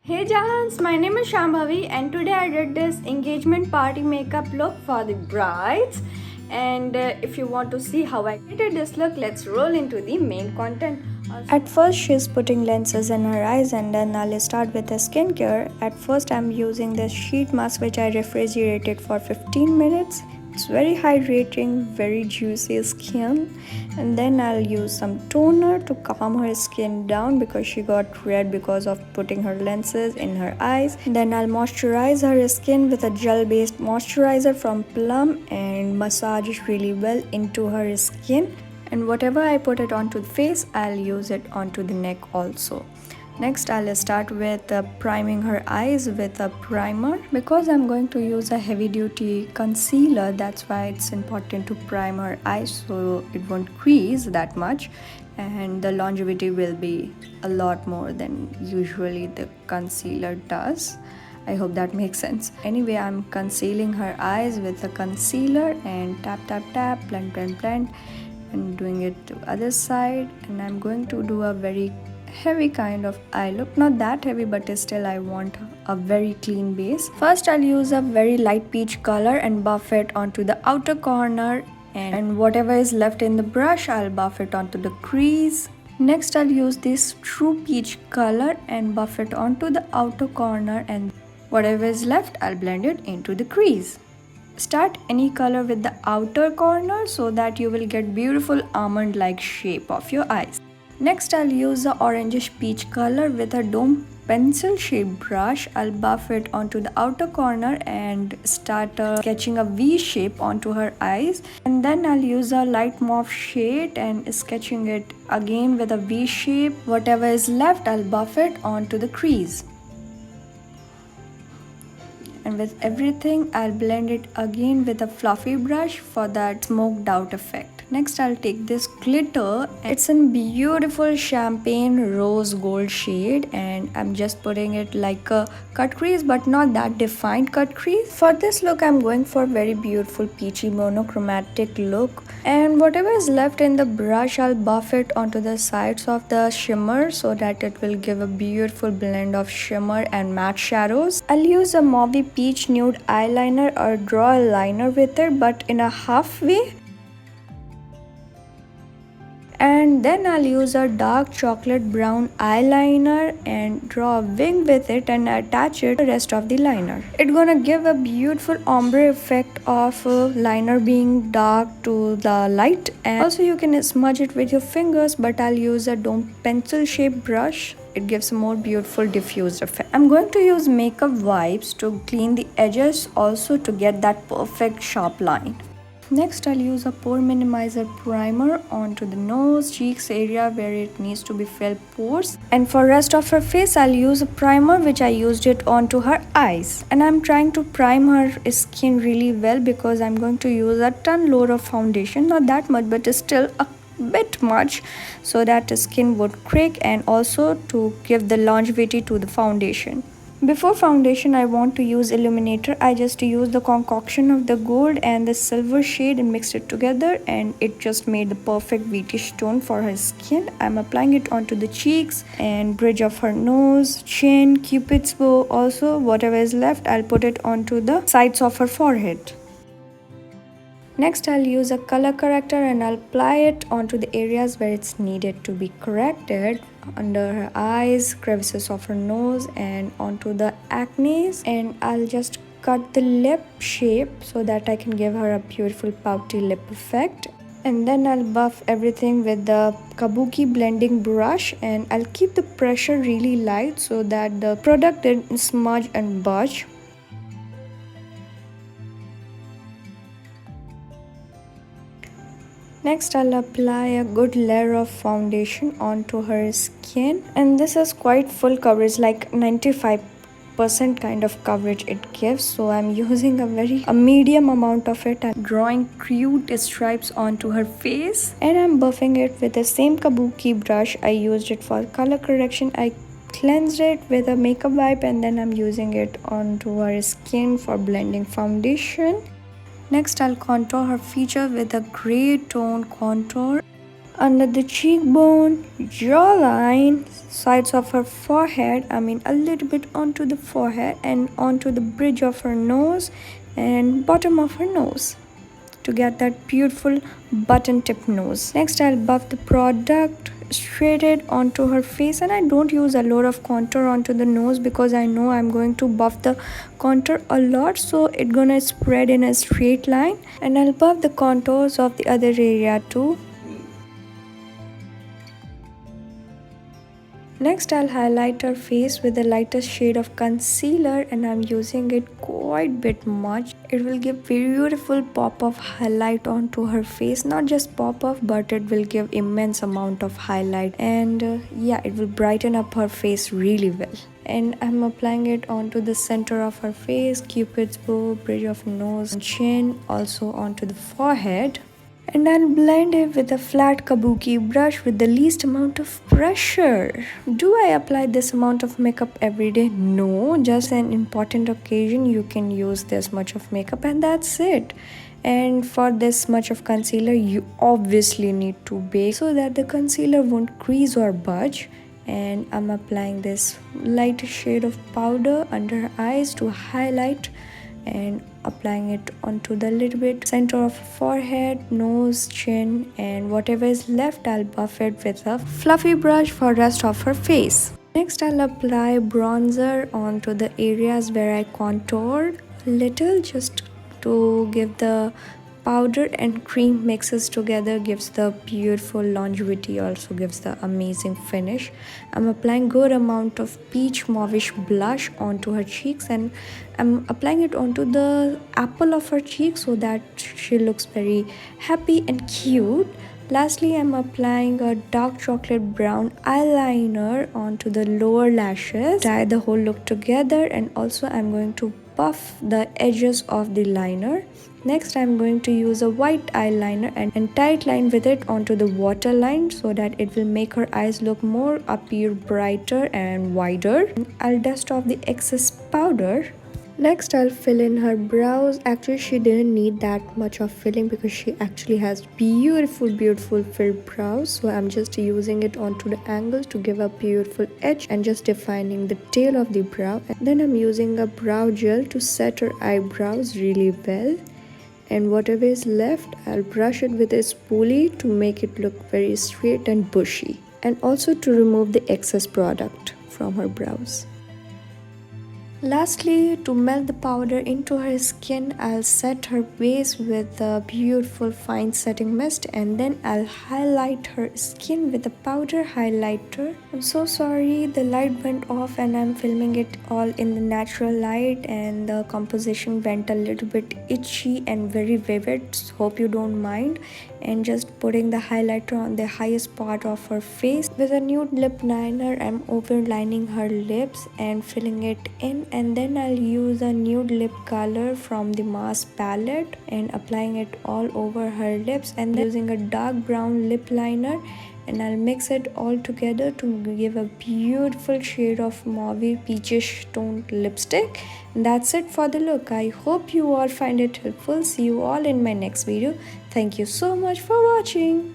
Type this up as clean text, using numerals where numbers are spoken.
Hey Jahans, my name is Shambhavi and today I did this engagement party makeup look for the brides. And if you want to see how I created this look, let's roll into the main content. At first she's putting lenses in her eyes and then I'll start with the skincare. At first I'm using this sheet mask which I refrigerated for 15 minutes. It's very hydrating, very juicy skin. And then I'll use some toner to calm her skin down because she got red because of putting her lenses in her eyes. Then I'll moisturize her skin with a gel based moisturizer from Plum and massage it really well into her skin. And whatever I put it onto the face, I'll use it onto the neck also. Next, I'll start with priming her eyes with a primer. Because I'm going to use a heavy duty concealer, that's why it's important to prime her eyes so it won't crease that much and the longevity will be a lot more than usually the concealer does. I hope that makes sense. Anyway, I'm concealing her eyes with a concealer and tap tap tap, blend blend blend, and doing it to other side. And I'm going to do a very heavy kind of eye look, not that heavy but still I want a very clean base. First I'll use a very light peach color and buff it onto the outer corner, and whatever is left in the brush I'll buff it onto the crease. Next I'll use this true peach color and buff it onto the outer corner, and whatever is left I'll blend it into the crease. Start any color with the outer corner so that you will get beautiful almond like shape of your eyes. Next I'll use the orangish peach color with a dome pencil shape brush. I'll buff it onto the outer corner and start sketching a V shape onto her eyes, and then I'll use a light mauve shade and sketching it again with a V shape. Whatever is left I'll buff it onto the crease. And with everything I'll blend it again with a fluffy brush for that smoked out effect. Next I'll take this glitter. It's in beautiful champagne rose gold shade and I'm just putting it like a cut crease but not that defined cut crease. For this look I'm going for very beautiful peachy monochromatic look, and whatever is left in the brush I'll buff it onto the sides of the shimmer so that it will give a beautiful blend of shimmer and matte shadows. I'll use a mauve peach nude eyeliner or draw a liner with it but in a halfway. And then I'll use a dark chocolate brown eyeliner and draw a wing with it and attach it to the rest of the liner. It's gonna give a beautiful ombre effect of liner being dark to the light, and also you can smudge it with your fingers, but I'll use a dome pencil shaped brush. It gives a more beautiful diffused effect. I'm going to use makeup wipes to clean the edges also to get that perfect sharp line. Next I'll use a pore minimizer primer onto the nose, cheeks area where it needs to be filled pores, and for rest of her face I'll use a primer which I used it onto her eyes. And I'm trying to prime her skin really well because I'm going to use a ton load of foundation, not that much but still a bit much, so that the skin would crack and also to give the longevity to the foundation. Before foundation I want to use illuminator. I just used the concoction of the gold and the silver shade and mixed it together, and it just made the perfect beatish tone for her skin. I'm applying it onto the cheeks and bridge of her nose, chin, cupid's bow. Also whatever is left I'll put it onto the sides of her forehead. Next I'll use a color corrector and I'll apply it onto the areas where it's needed to be corrected, under her eyes, crevices of her nose, and onto the acne. And I'll just cut the lip shape so that I can give her a beautiful pouty lip effect. And then I'll buff everything with the kabuki blending brush, and I'll keep the pressure really light so that the product didn't smudge and budge. Next I'll apply a good layer of foundation onto her skin, and this is quite full coverage, like 95% kind of coverage it gives, so I'm using a medium amount of it and drawing cute stripes onto her face. And I'm buffing it with the same kabuki brush. I used it for color correction. I cleansed it with a makeup wipe and then I'm using it onto her skin for blending foundation. Next I'll contour her feature with a grey tone contour. under the cheekbone, jawline, sides of her forehead, a little bit onto the forehead and onto the bridge of her nose and bottom of her nose to get that beautiful button tip nose. Next, I'll buff the product straighted onto her face, and I don't use a lot of contour onto the nose because I know I'm going to buff the contour a lot, so it's gonna spread in a straight line. And I'll buff the contours of the other area too. Next, I'll highlight her face with the lightest shade of concealer, and I'm using it quite bit much. It will give beautiful pop of highlight onto her face. Not just pop off, but it will give immense amount of highlight, and yeah, it will brighten up her face really well. And I'm applying it onto the center of her face, cupid's bow, bridge of nose, chin, also onto the forehead. And I'll blend it with a flat kabuki brush with the least amount of pressure. Do I apply this amount of makeup every day? No, just an important occasion you can use this much of makeup and that's it. And for this much of concealer you obviously need to bake so that the concealer won't crease or budge. And I'm applying this light shade of powder under her eyes to highlight, and applying it onto the little bit center of forehead, nose, chin, and whatever is left I'll buff it with a fluffy brush for rest of her face. Next, I'll apply bronzer onto the areas where I contoured a little, just to give the powder and cream mixes together, gives the beautiful longevity, also gives the amazing finish. I'm applying good amount of peach mauvish blush onto her cheeks, and I'm applying it onto the apple of her cheek so that she looks very happy and cute. Lastly, I'm applying a dark chocolate brown eyeliner onto the lower lashes, tie the whole look together, and also I'm going to buff the edges of the liner. Next, I'm going to use a white eyeliner and tight line with it onto the waterline so that it will make her eyes look more appear brighter and wider. I'll dust off the excess powder. Next, I'll fill in her brows. Actually, she didn't need that much of filling because she actually has beautiful filled brows. So I'm just using it onto the angles to give a beautiful edge and just defining the tail of the brow. And then I'm using a brow gel to set her eyebrows really well. And whatever is left, I'll brush it with a spoolie to make it look very straight and bushy. And also to remove the excess product from her brows. Lastly, to melt the powder into her skin, I'll set her base with a beautiful fine setting mist, and then I'll highlight her skin with a powder highlighter. I'm so sorry the light went off and I'm filming it all in the natural light and the composition went a little bit itchy and very vivid. Hope you don't mind. And just putting the highlighter on the highest part of her face. With a nude lip liner, I'm overlining her lips and filling it in, and then I'll use a nude lip color from the Mars palette and applying it all over her lips, and then using a dark brown lip liner, and I'll mix it all together to give a beautiful shade of mauve peachish toned lipstick. And that's it for the look. I hope you all find it helpful. See you all in my next video. Thank you so much for watching.